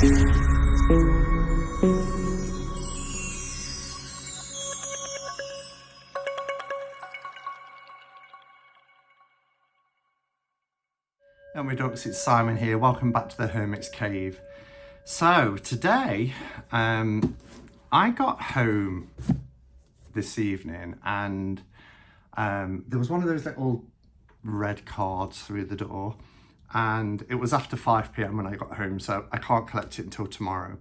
And we ducks, it's Simon here. Welcome back to the Hermit's Cave. So today, I got home this evening and there was one of those little red cards through the door, and it was after 5 p.m. when I got home, so I can't collect it until tomorrow.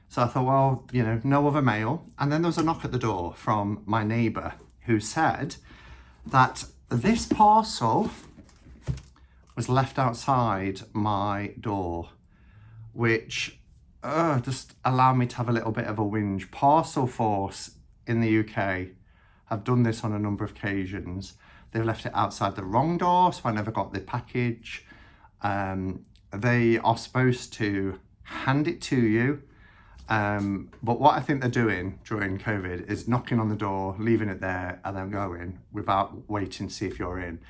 So I thought, well, you know, no other mail. And then there was a knock at the door from my neighbour who said that this parcel was left outside my door, which just allowed me to have a little bit of a whinge. Parcel Force in the UK have done this on a number of occasions. They've left it outside the wrong door, so I never got the package. They are supposed to hand it to you, but what I think they're doing during COVID is knocking on the door, leaving it there, and then going without waiting to see if you're in.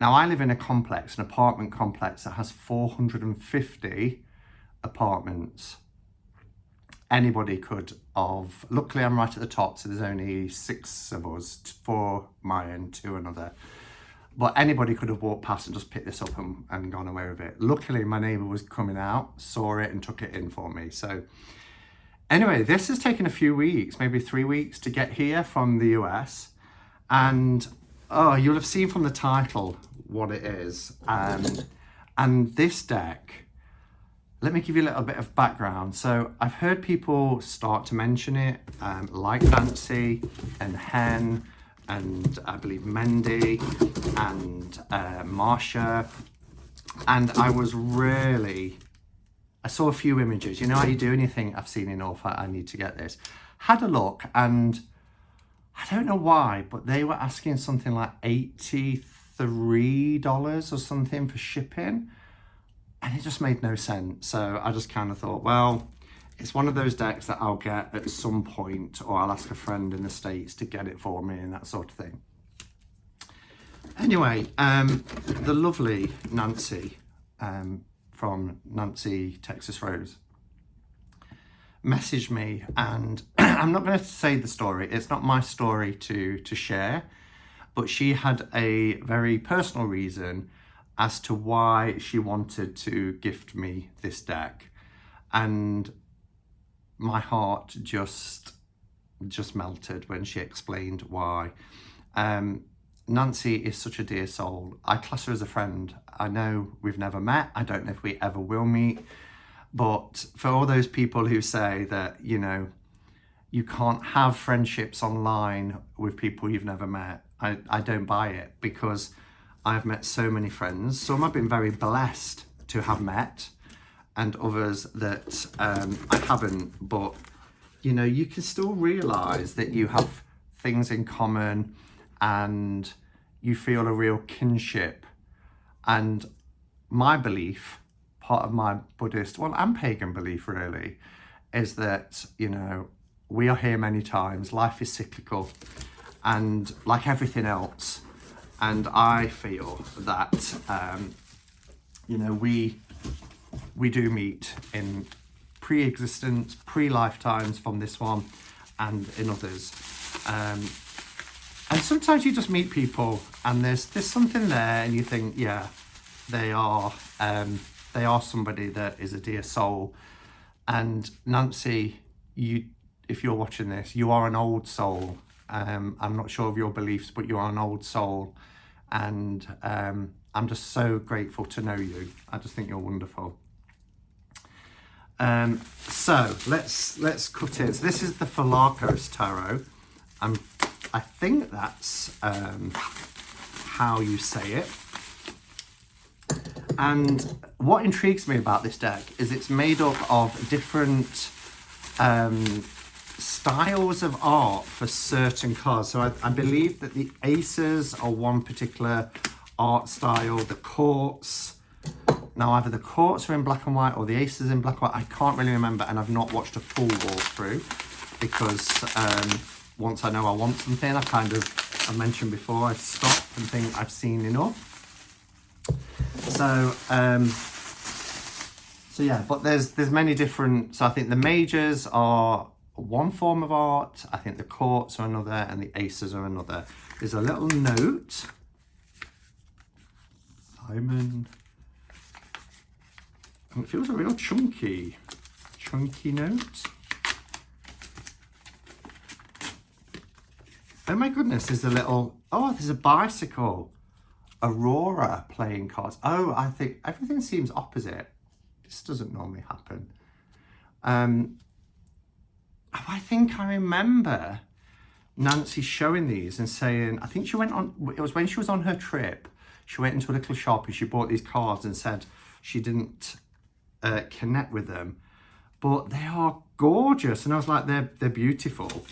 Now, I live in a complex, an apartment complex that has 450 apartments. Anybody could have, luckily I'm right at the top, so there's only 6 of us, 4 my end, 2 another. But anybody could have walked past and just picked this up and gone away with it. Luckily, my neighbour was coming out, saw it and took it in for me. So anyway, this has taken a few weeks, maybe 3 weeks to get here from the US. And you'll have seen from the title what it is. And this deck, let me give you a little bit of background. So I've heard people start to mention it, like Nancy and Hen, and I believe Mendy and Marsha. And I saw a few images. You know how you do anything, I've seen enough, I need to get this. Had a look, and I don't know why, but they were asking something like $83 or something for shipping, and it just made no sense. So I just kind of thought, well, it's one of those decks that I'll get at some point, or I'll ask a friend in the States to get it for me and that sort of thing. Anyway, the lovely Nancy from Nancy Texas Rose messaged me, and I'm not going to say the story, it's not my story to share, but she had a very personal reason as to why she wanted to gift me this deck, and my heart just melted when she explained why. Nancy is such a dear soul. I class her as a friend. I know we've never met, I don't know if we ever will meet, but for all those people who say that, you know, you can't have friendships online with people you've never met, I don't buy it, because I've met so many friends. Some I've been very blessed to have met, and others that I haven't. But, you know, you can still realise that you have things in common and you feel a real kinship. And my belief, part of my Buddhist, well, and pagan belief really, is that, you know, we are here many times, life is cyclical, and like everything else. And I feel that, you know, we do meet in pre-existence, pre-lifetimes from this one and in others. And sometimes you just meet people and there's something there and you think, yeah, they are somebody that is a dear soul. And Nancy, if you're watching this, you are an old soul. I'm not sure of your beliefs, but you are an old soul. And I'm just so grateful to know you. I just think you're wonderful. So let's cut it. So this is the Philarcos tarot. I think that's how you say it. And what intrigues me about this deck is it's made up of different styles of art for certain cards. So I believe that the aces are one particular art style, the courts. Now either the courts are in black and white or the aces in black and white. I can't really remember, and I've not watched a full walkthrough because once I know I want something, I mentioned before, I stop and think I've seen enough. So So yeah, but there's many different, so I think the majors are one form of art, I think the courts are another, and the aces are another. There's a little note. Simon. And it feels a real chunky note. Oh my goodness, there's a little, oh, there's a bicycle. Aurora playing cards. Oh, I think everything seems opposite. This doesn't normally happen. I think I remember Nancy showing these and saying, I think she went on, it was when she was on her trip, she went into a little shop and she bought these cards and said she didn't connect with them, but they are gorgeous. And I was like, they're beautiful.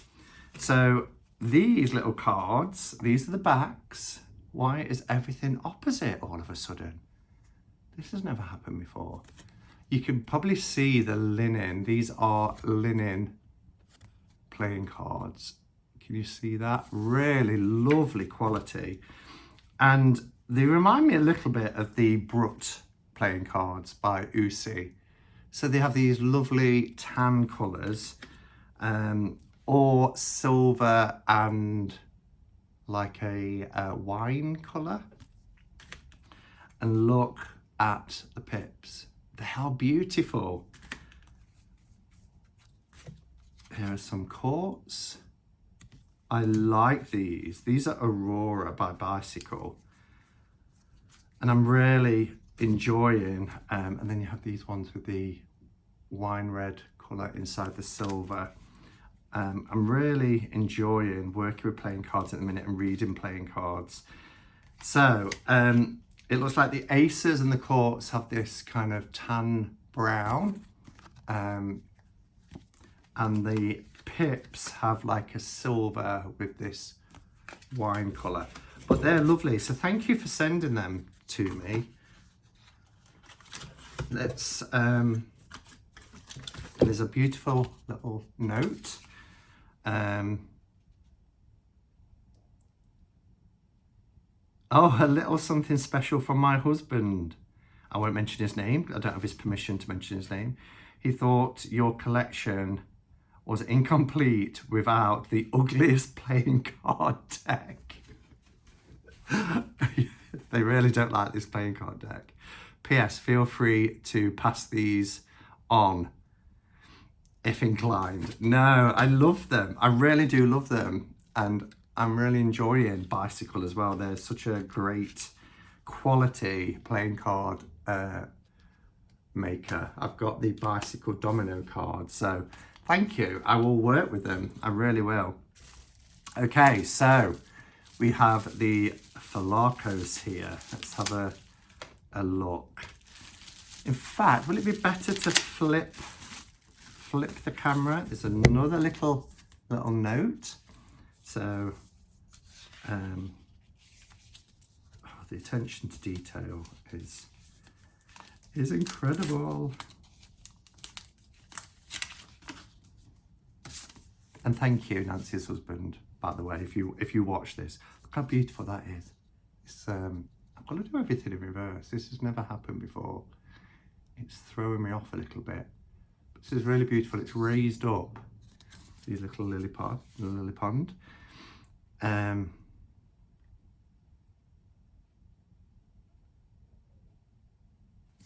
So these little cards, these are the backs. Why is everything opposite all of a sudden? This has never happened before. You can probably see the linen. These are linen playing cards. Can you see that? Really lovely quality. And they remind me a little bit of the Brut playing cards by Usi. So they have these lovely tan colours, or silver and like a wine colour. And look at the pips. They are beautiful. Here are some quartz. I like these. These are Aurora by Bicycle. And I'm really enjoying, and then you have these ones with the wine red colour inside the silver. I'm really enjoying working with playing cards at the minute and reading playing cards. So it looks like the aces and the courts have this kind of tan brown, and the pips have like a silver with this wine colour. But they're lovely, so thank you for sending them to me. Let's there's a beautiful little note. Oh, a little something special from my husband. I won't mention his name. I don't have his permission to mention his name. He thought your collection was incomplete without the ugliest playing card deck. They really don't like this playing card deck. P.S. Feel free to pass these on if inclined. No, I love them. I really do love them. And I'm really enjoying Bicycle as well. They're such a great quality playing card maker. I've got the Bicycle domino card. So thank you. I will work with them. I really will. Okay, so we have the Philarcos here. Let's have a look. In fact, will it be better to flip the camera? There's another little note. So, the attention to detail is incredible. And thank you, Nancy's husband, by the way, if you watch this. Look how beautiful that is. It's I've got to do everything in reverse. This has never happened before. It's throwing me off a little bit. But this is really beautiful. It's raised up. These little lily pond.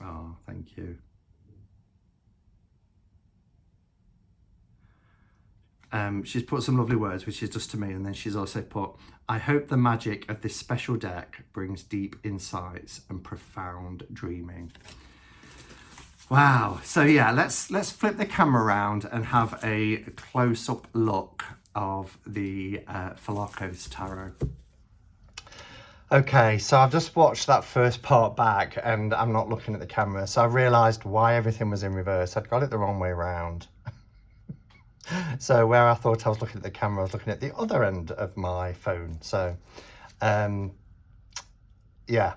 Oh, thank you. She's put some lovely words, which is just to me, and then she's also put, I hope the magic of this special deck brings deep insights and profound dreaming. Wow. So yeah, let's flip the camera around and have a close-up look of the Philarcos tarot. Okay, so I've just watched that first part back and I'm not looking at the camera, so I realised why everything was in reverse. I'd got it the wrong way around. So where I thought I was looking at the camera, I was looking at the other end of my phone. So yeah,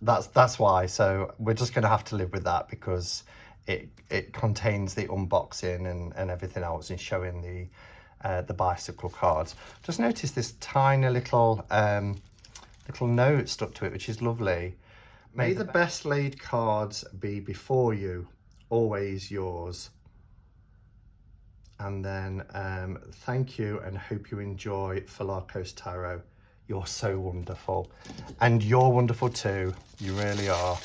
that's why. So we're just going to have to live with that because it contains the unboxing and everything else and showing the bicycle cards. Just notice this tiny little note stuck to it, which is lovely. May the best laid cards be before you, always yours. And then thank you and hope you enjoy Philarcos Tarot. You're so wonderful. And you're wonderful too. You really are.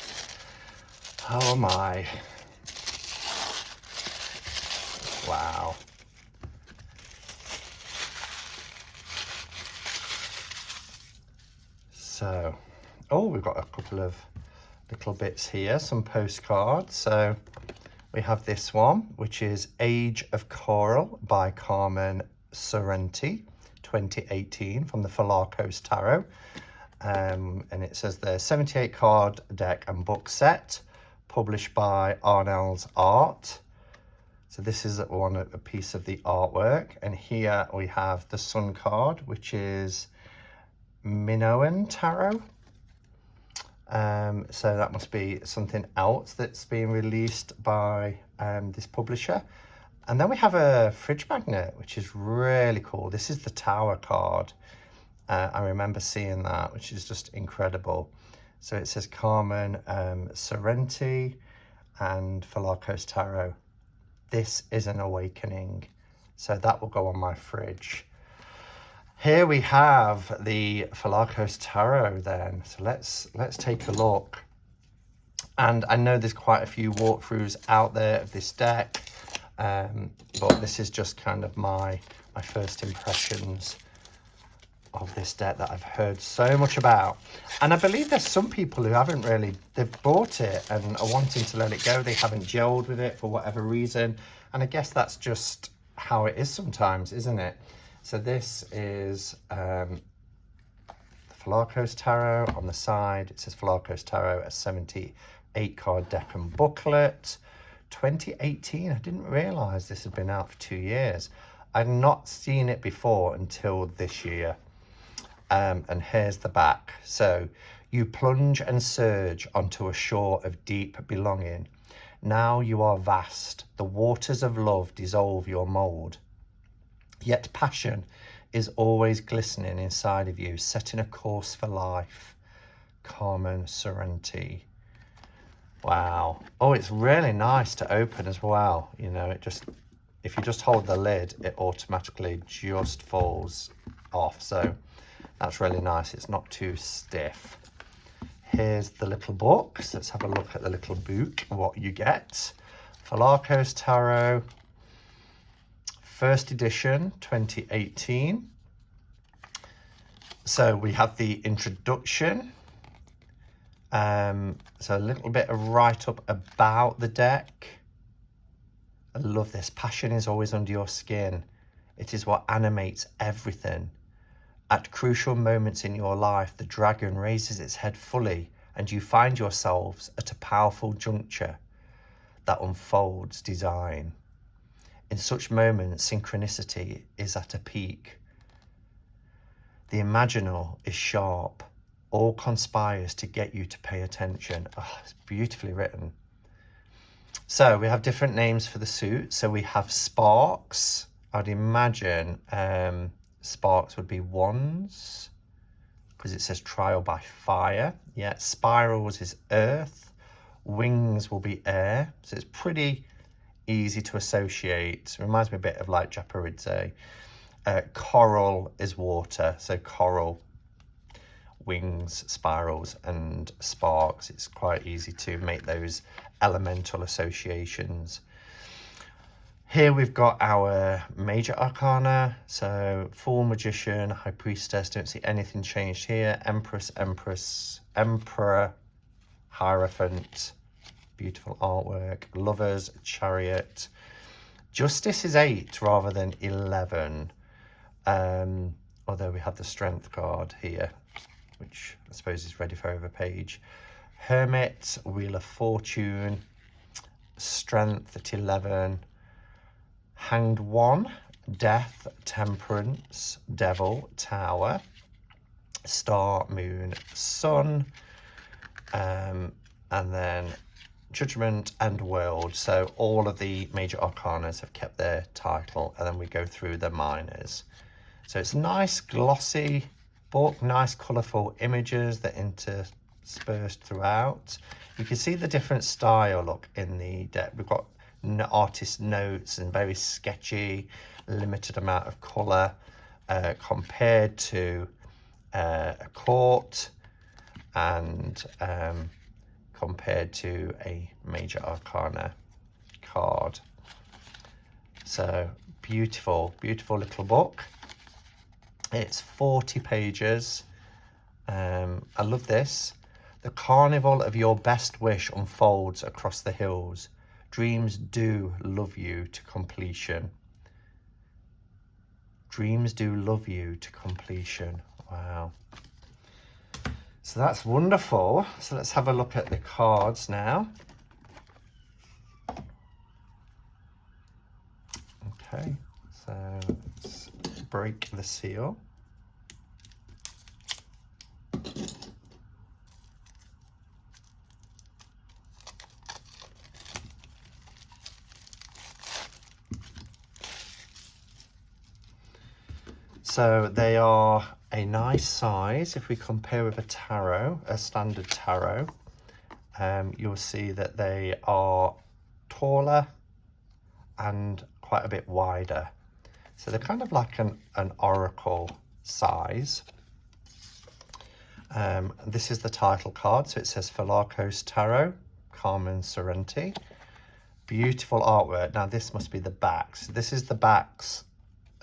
Oh my. Wow. So, oh, we've got a couple of little bits here, some postcards. So we have this one, which is Age of Coral by Carmen Sorrenti, 2018, from the Pholarchos Tarot. And it says the 78 card deck and book set, published by Arnell's Art. So this is a piece of the artwork. And here we have the Sun card, which is Minoan Tarot. So that must be something else that's being released by this publisher. And then we have a fridge magnet, which is really cool. This is the Tower card. I remember seeing that, which is just incredible. So it says Carmen Sorrenti and Philarcos Tarot. This is an awakening. So that will go on my fridge. Here we have the Philarcos Tarot then. So let's take a look. And I know there's quite a few walkthroughs out there of this deck, but this is just kind of my first impressions of this deck that I've heard so much about. And I believe there's some people who haven't really, they've bought it and are wanting to let it go. They haven't gelled with it for whatever reason. And I guess that's just how it is sometimes, isn't it? So this is the Philarcos Tarot. On the side, it says Philarcos Tarot, a 78 card deck and booklet. 2018, I didn't realise this had been out for 2 years. I'd not seen it before until this year. And here's the back. So, you plunge and surge onto a shore of deep belonging. Now you are vast. The waters of love dissolve your mould. Yet passion is always glistening inside of you, setting a course for life. Carmen Sorrenti. Wow. Oh, it's really nice to open as well. You know, it just, if you just hold the lid, it automatically just falls off. So that's really nice. It's not too stiff. Here's the little book. So let's have a look at the little book, what you get. Philarcos Tarot. First edition, 2018. So we have the introduction. So a little bit of write-up about the deck. I love this. Passion is always under your skin. It is what animates everything. At crucial moments in your life, the dragon raises its head fully, and you find yourselves at a powerful juncture that unfolds design. In such moments, synchronicity is at a peak. The imaginal is sharp. All conspires to get you to pay attention. Oh, it's beautifully written. So we have different names for the suit. So we have sparks. I'd imagine sparks would be wands, because it says trial by fire. Yeah, spirals is earth. Wings will be air. So it's pretty easy to associate. Reminds me a bit of like Japaridze. Coral is water, so coral, wings, spirals, and sparks. It's quite easy to make those elemental associations. Here we've got our major arcana. So Fool, Magician, High Priestess. Don't see anything changed here. Empress, Emperor, Hierophant. Beautiful artwork. Lovers, Chariot. Justice is 8 rather than 11. Although we have the Strength card here, which I suppose is ready for over page. Hermit, Wheel of Fortune. Strength at 11. Hanged One. Death, Temperance, Devil, Tower. Star, Moon, Sun. And then Judgment and World. So all of the major arcanas have kept their title, and then we go through the minors. So it's a nice glossy book, nice colourful images that dispersed throughout. You can see the different style look in the deck. We've got artist notes and very sketchy, limited amount of colour compared to a court and compared to a major arcana card. So beautiful, beautiful little book. It's 40 pages. I love this. The carnival of your best wish unfolds across the hills. Dreams do love you to completion. Dreams do love you to completion. Wow. So that's wonderful. So let's have a look at the cards now. Okay, so let's break the seal. So they are a nice size. If we compare with a tarot, a standard tarot, you'll see that they are taller and quite a bit wider. So they're kind of like an oracle size. This is the title card. So it says Philarcos Tarot, Carmen Sorrenti. Beautiful artwork. Now this must be the backs. This is the backs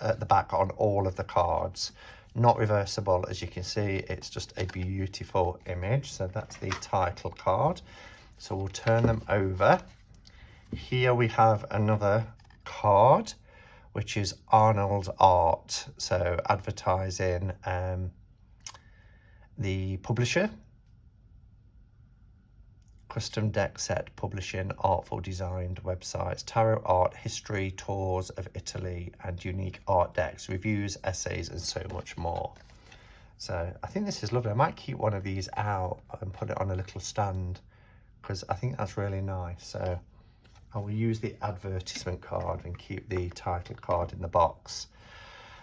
at the back on all of the cards, not reversible. As you can see, it's just a beautiful image. So that's the title card. So we'll turn them over. Here we have another card, which is Arnold's Art. So advertising the publisher. Custom deck set publishing, artful designed websites, tarot art, history, tours of Italy, and unique art decks, reviews, essays, and so much more. So I think this is lovely. I might keep one of these out and put it on a little stand because I think that's really nice. So I will use the advertisement card and keep the title card in the box.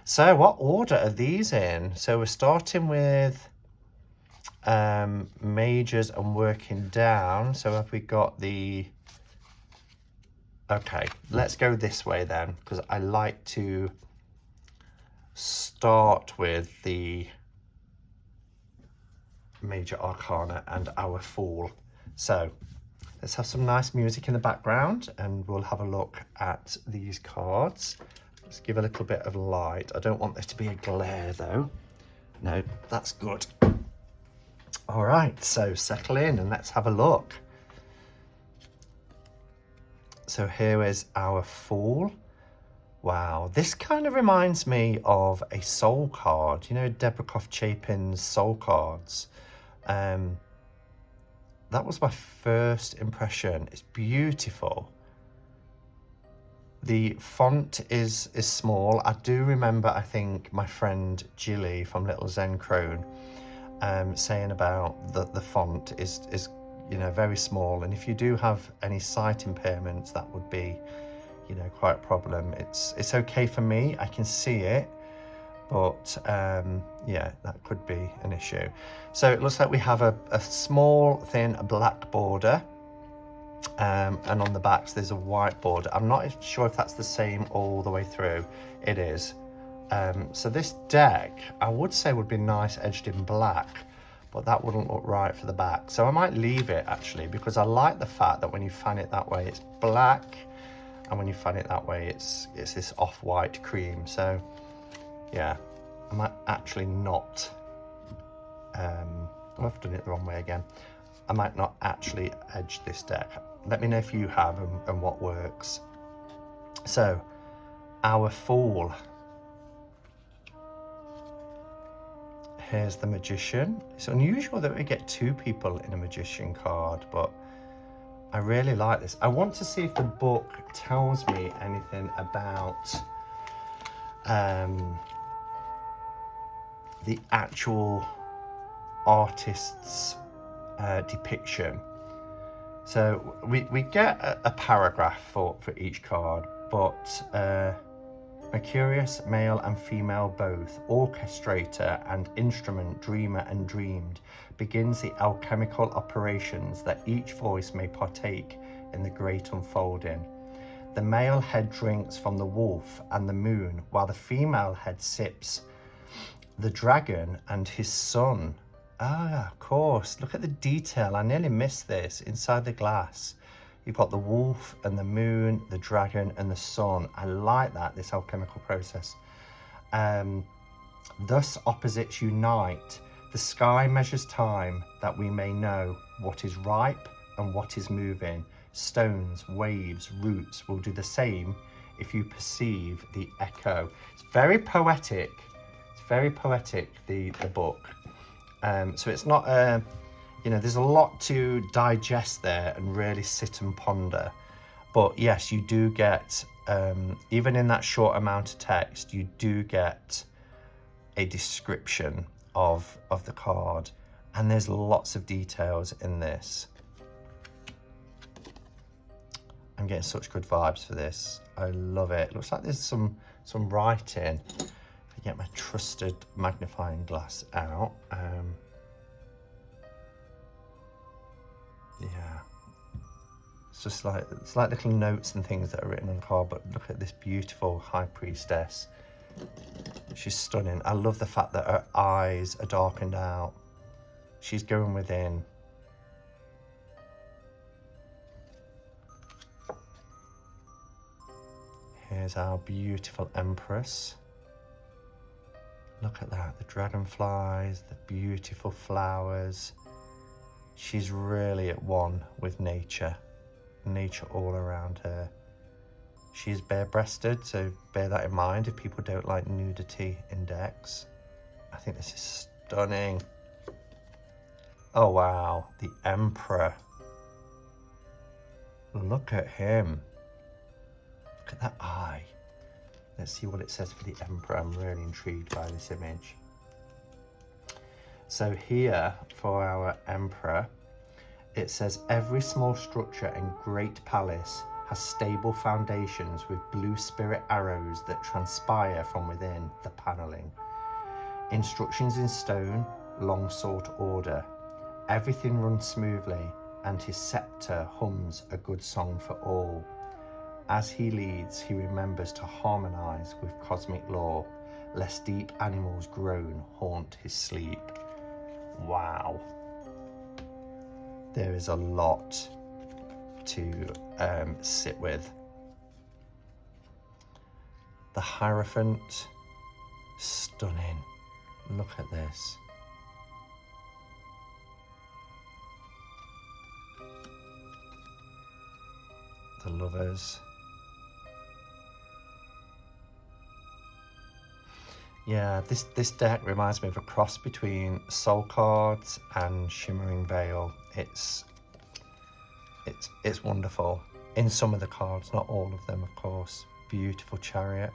So what order are these in? So we're starting with majors and working down. So have we got the... Okay, let's go this way then, because I like to start with the major arcana and our fool. So let's have some nice music in the background and we'll have a look at these cards. Let's give a little bit of light. I don't want there to be a glare though. No, that's good. All right, so settle in and let's have a look. So here is our Fool. Wow, this kind of reminds me of a soul card. You know, Deborah Chapin's soul cards. That was my first impression. It's beautiful. The font is small. I do remember, I think, my friend Jilly from Little Zen Crone saying about the font is you know, very small, and if you do have any sight impairments, that would be, you know, quite a problem. It's okay for me, I can see it, but yeah, that could be an issue. So it looks like we have a small thin black border, and on the backs there's a white border. I'm not sure if that's the same all the way through. It is. So this deck, I would say, would be nice edged in black, but that wouldn't look right for the back. So I might leave it actually, because I like the fact that when you fan it that way, it's black, and when you fan it that way, it's this off-white cream. So yeah, I might actually not, I've done it the wrong way again. I might not actually edge this deck. Let me know if you have and what works. So, our Fool. Here's the Magician. It's unusual that we get two people in a Magician card, but I really like this. I want to see if the book tells me anything about the actual artist's depiction. So we get a paragraph for each card, but Mercurius, male and female both, orchestrator and instrument, dreamer and dreamed, begins the alchemical operations that each voice may partake in the great unfolding. The male head drinks from the wolf and the moon, while the female head sips the dragon and his son. Ah, of course, look at the detail. I nearly missed this inside the glass. You've got the wolf and the moon, the dragon and the sun. I like that, this alchemical process. Thus opposites unite. The sky measures time that we may know what is ripe and what is moving. Stones, waves, roots will do the same if you perceive the echo. It's very poetic. It's very poetic, the book. So it's not a, you know, there's a lot to digest there and really sit and ponder. But yes, you do get, even in that short amount of text, you do get a description of the card. And there's lots of details in this. I'm getting such good vibes for this. I love it. Looks like there's some writing. If I get my trusted magnifying glass out. Yeah. It's just like, it's like little notes and things that are written on the card, but look at this beautiful high priestess. She's stunning. I love the fact that her eyes are darkened out. She's going within. Here's our beautiful Empress. Look at that, the dragonflies, the beautiful flowers. She's really at one with nature. Nature all around her. She's bare-breasted, so bear that in mind if people don't like nudity in decks. I think this is stunning. Oh wow, the Emperor. Look at him. Look at that eye. Let's see what it says for the Emperor. I'm really intrigued by this image. So here, for our Emperor, it says, every small structure and great palace has stable foundations with blue spirit arrows that transpire from within the panelling. Instructions in stone, long sought order. Everything runs smoothly, and his scepter hums a good song for all. As he leads, he remembers to harmonize with cosmic law, lest deep animals groan haunt his sleep. Wow. There is a lot to sit with. The Hierophant, stunning. Look at this. The Lovers. Yeah, this deck reminds me of a cross between Soul Cards and Shimmering Veil. It's wonderful. In some of the cards, not all of them, of course. Beautiful Chariot.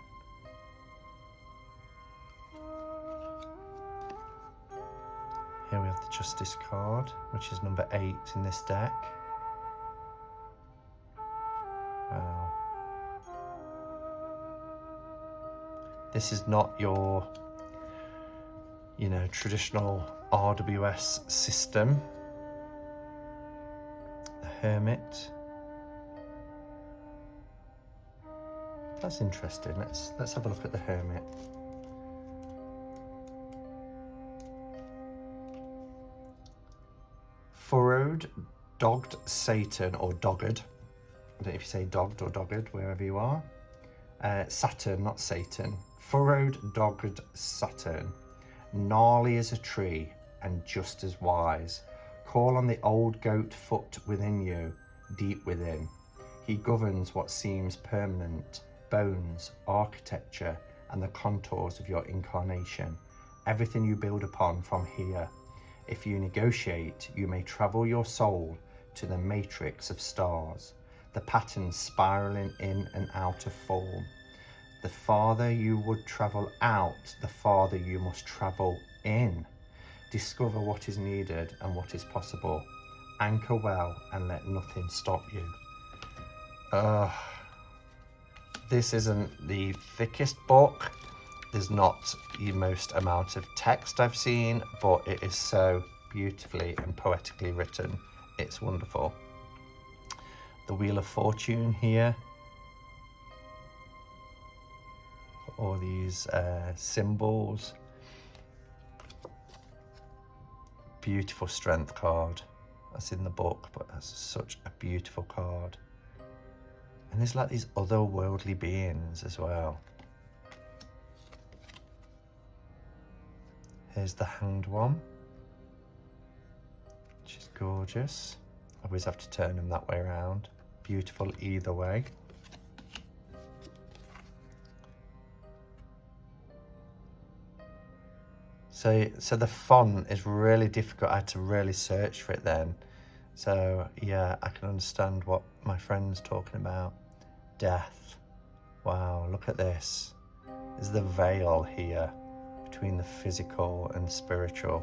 Here we have the Justice card, which is number 8 in this deck. Wow. This is not your, you know, traditional RWS system. The Hermit. That's interesting. Let's have a look at the Hermit. Furrowed, dogged Satan, or dogged. I don't know if you say dogged or dogged, wherever you are. Saturn, not Satan. Furrowed, dogged Saturn. Gnarly as a tree and just as wise. Call on the old goat foot within you, deep within. He governs what seems permanent, bones, architecture, and the contours of your incarnation. Everything you build upon from here. If you negotiate, you may travel your soul to the matrix of stars, the patterns spiraling in and out of form. The farther you would travel out, the farther you must travel in. Discover what is needed and what is possible. Anchor well and let nothing stop you. this isn't the thickest book. There's not the most amount of text I've seen, but it is so beautifully and poetically written. It's wonderful. The Wheel of Fortune here. All these symbols. Beautiful strength card. That's in the book, but that's such a beautiful card. And there's like these otherworldly beings as well. Here's the Hanged One, which is gorgeous. I always have to turn them that way around. Beautiful either way. So the font is really difficult. I had to really search for it then. So yeah, I can understand what my friend's talking about. Death. Wow, look at this. There's the veil here between the physical and the spiritual.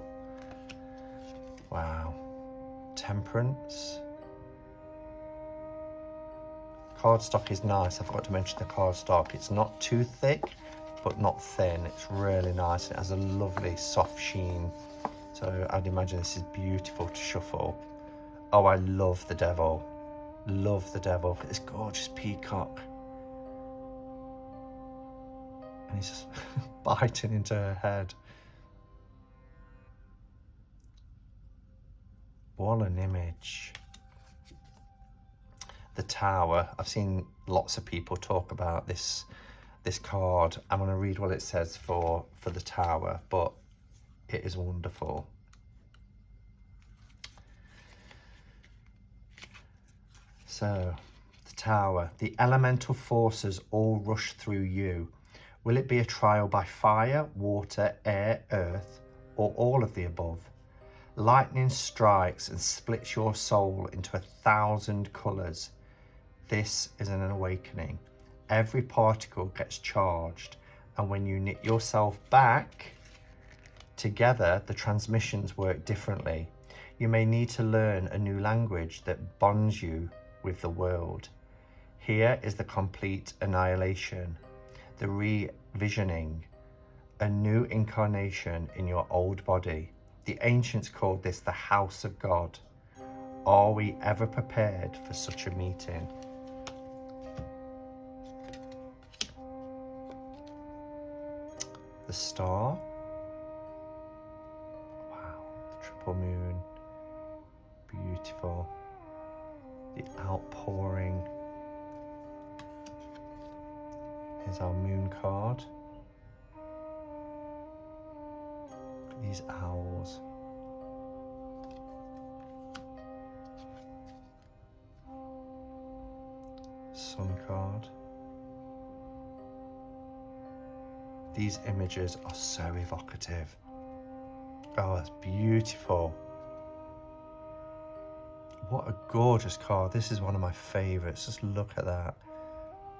Wow. Temperance. Cardstock is nice. I forgot to mention the cardstock. It's not too thick, but not thin. It's really nice. It has a lovely soft sheen. So I'd imagine this is beautiful to shuffle. Oh, I love the devil. Love the devil. Look at this gorgeous peacock. And he's just biting into her head. What an image. The Tower. I've seen lots of people talk about this card. I'm going to read what it says for the Tower, but it is wonderful. So, the Tower. The elemental forces all rush through you. Will it be a trial by fire, water, air, earth, or all of the above? Lightning strikes and splits your soul into 1,000 colours. This is an awakening. Every particle gets charged, and when you knit yourself back together, the transmissions work differently. You may need to learn a new language that bonds you with the world. Here is the complete annihilation, the revisioning, a new incarnation in your old body. The ancients called this the House of God. Are we ever prepared for such a meeting? The Star. Wow, the triple moon. Beautiful. The outpouring. Here's our moon card. These owls. Sun card. These images are so evocative. Oh, that's beautiful. What a gorgeous card. This is one of my favorites. Just look at that.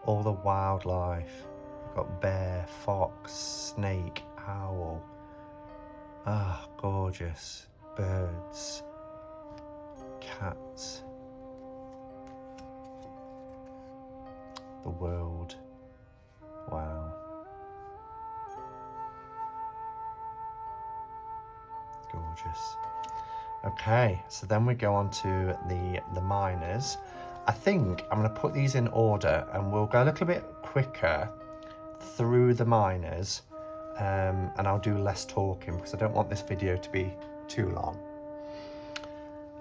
All the wildlife. You've got bear, fox, snake, owl. Ah, gorgeous. Birds, cats. The world. Wow. Gorgeous. Okay, so then we go on to the minors. I think I'm going to put these in order and we'll go a little bit quicker through the minors, and I'll do less talking because I don't want this video to be too long.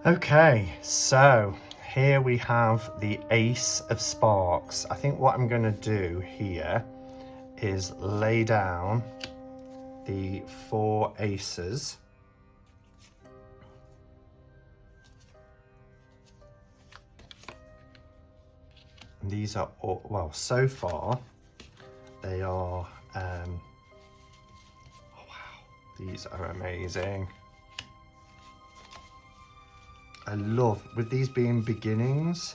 Okay, so here we have the Ace of Sparks. I think what I'm going to do here is lay down the 4 aces. These are all, well, so far they are oh wow, these are amazing. I love, with these being beginnings,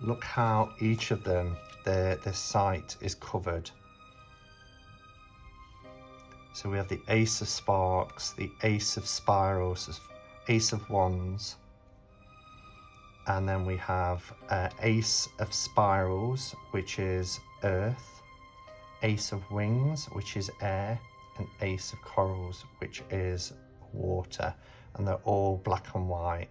look how each of them, their sight is covered. So we have the Ace of Sparks, the Ace of Spirals, Ace of Wands, And then we have Ace of Spirals, which is earth, Ace of Wings, which is air, and Ace of Corals, which is water. And they're all black and white.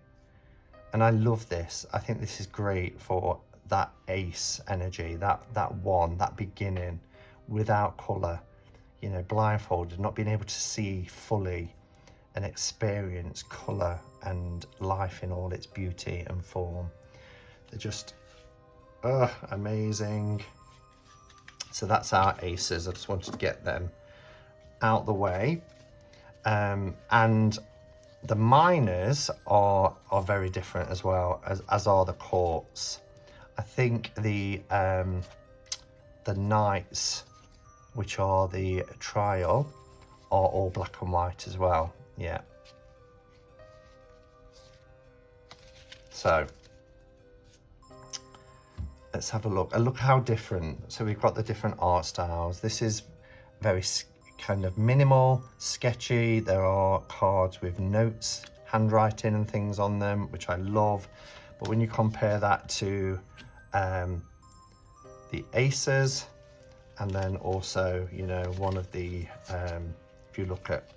And I love this. I think this is great for that ace energy, that one, that beginning without colour, you know, blindfolded, not being able to see fully and experience colour and life in all its beauty and form. They're just amazing. So that's our aces. I just wanted to get them out the way. And the minors are very different as well, as are the courts. I think the knights, which are the trial, are all black and white as well. Yeah. So let's have a look. And look how different. So we've got the different art styles. This is very kind of minimal, sketchy. There are cards with notes, handwriting and things on them, which I love. But when you compare that to the aces, and then also, you know, one of the, if you look at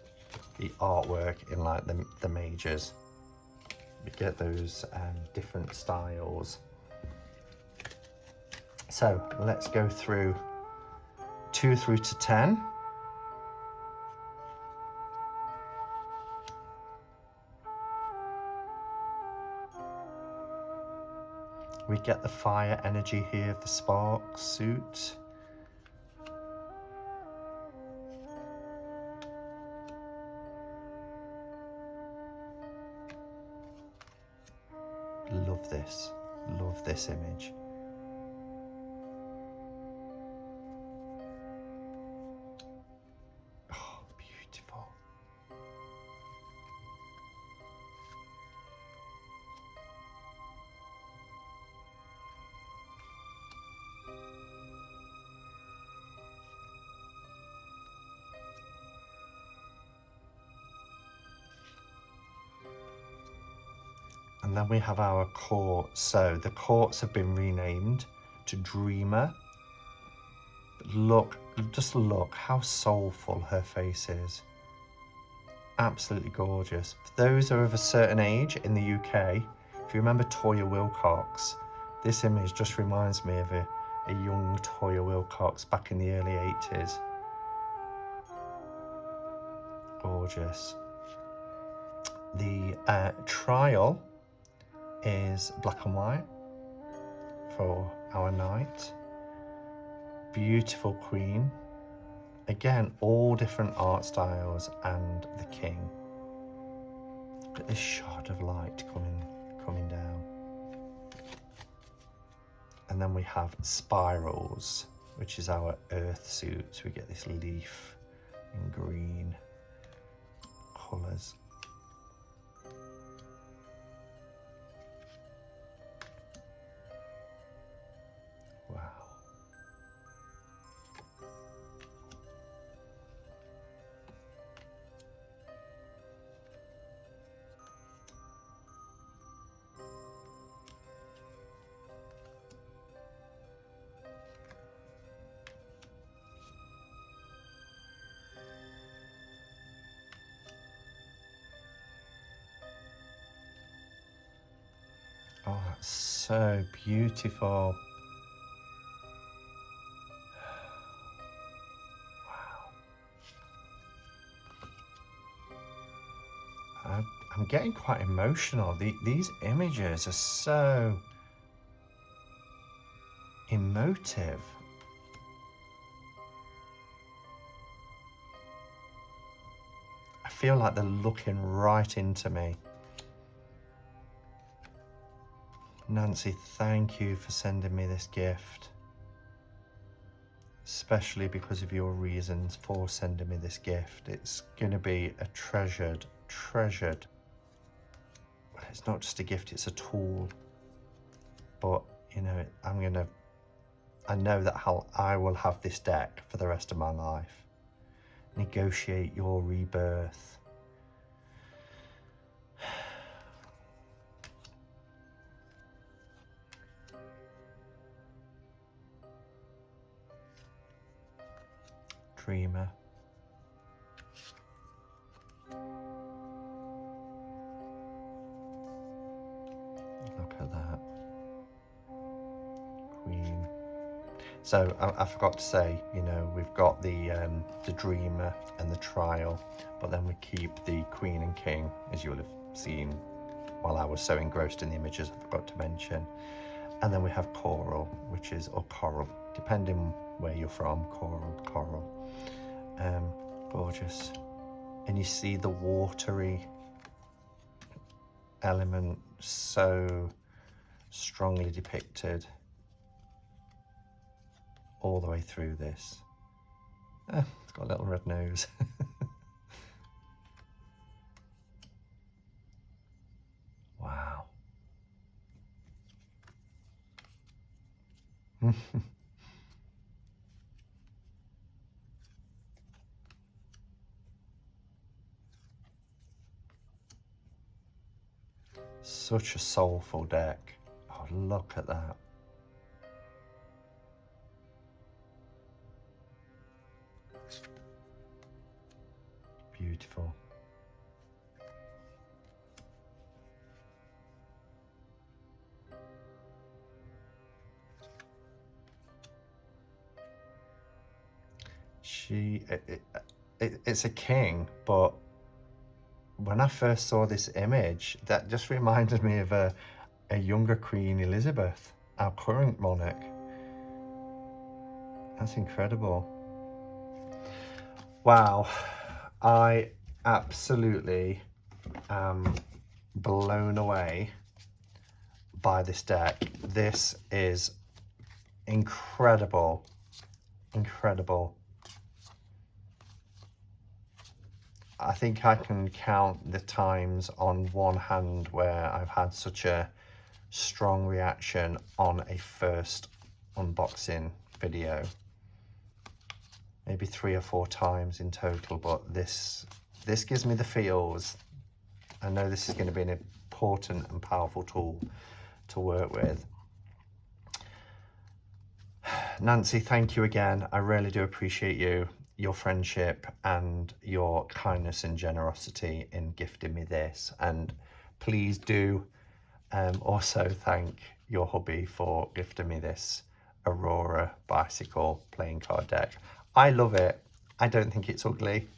the artwork in like the majors, you get those different styles. So let's go through 2 through to 10. We get the fire energy here of the spark suit. Love this image. Oh, beautiful. And then we have our courts. So the courts have been renamed to Dreamer. But look, just look how soulful her face is. Absolutely gorgeous. For those who are of a certain age in the UK, if you remember Toya Wilcox, this image just reminds me of a young Toya Wilcox back in the early 80s. Gorgeous. The trial is black and white for our knight. Beautiful queen. Again, all different art styles, and the king. Look at this shot of light coming down. And then we have spirals, which is our earth suit. So we get this leaf in green colours. Wow. Oh, that's so beautiful. I'm getting quite emotional. These images are so emotive. I feel like they're looking right into me. Nancy, thank you for sending me this gift. Especially because of your reasons for sending me this gift. It's going to be a treasured. It's not just a gift, it's a tool. But, you know, I know that I will have this deck for the rest of my life. Negotiate your rebirth. Dreamer. Look at that. Queen. So I forgot to say, you know, we've got the Dreamer and the Trial, but then we keep the Queen and King, as you will have seen while I was so engrossed in the images, I forgot to mention. And then we have Coral, which is, or Coral, depending where you're from, Coral. Gorgeous. And you see the watery element so strongly depicted all the way through this. It's got a little red nose. Wow. Such a soulful deck. Oh, look at that. Beautiful. It's a king, but when I first saw this image, that just reminded me of a younger Queen Elizabeth, our current monarch. That's incredible. Wow, I absolutely am blown away by this deck. This is incredible, incredible. I think I can count the times on one hand where I've had such a strong reaction on a first unboxing video. Maybe 3 or 4 times in total, but this gives me the feels. I know this is going to be an important and powerful tool to work with. Nancy, thank you again. I really do appreciate you, your friendship and your kindness and generosity in gifting me this. And please do also thank your hubby for gifting me this Aurora bicycle playing card deck. I love it. I don't think it's ugly.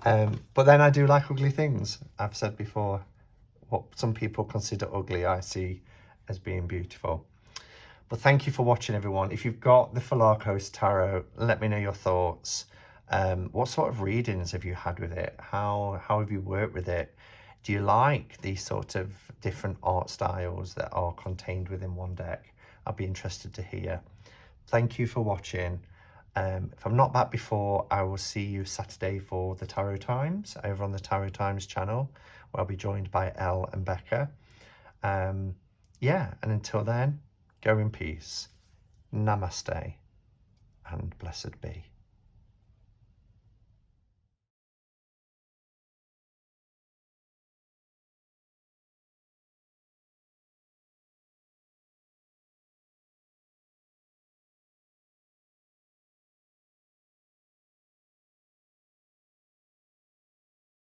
But then I do like ugly things. I've said before, what some people consider ugly, I see as being beautiful. But thank you for watching, everyone. If you've got the Philarcos Tarot, let me know your thoughts. What sort of readings have you had with it? How have you worked with it? Do you like these sort of different art styles that are contained within one deck? I'd be interested to hear. Thank you for watching. If I'm not back before, I will see you Saturday for the Tarot Times over on the Tarot Times channel, where I'll be joined by Elle and Becca. Yeah, and until then, go in peace. Namaste and blessed be.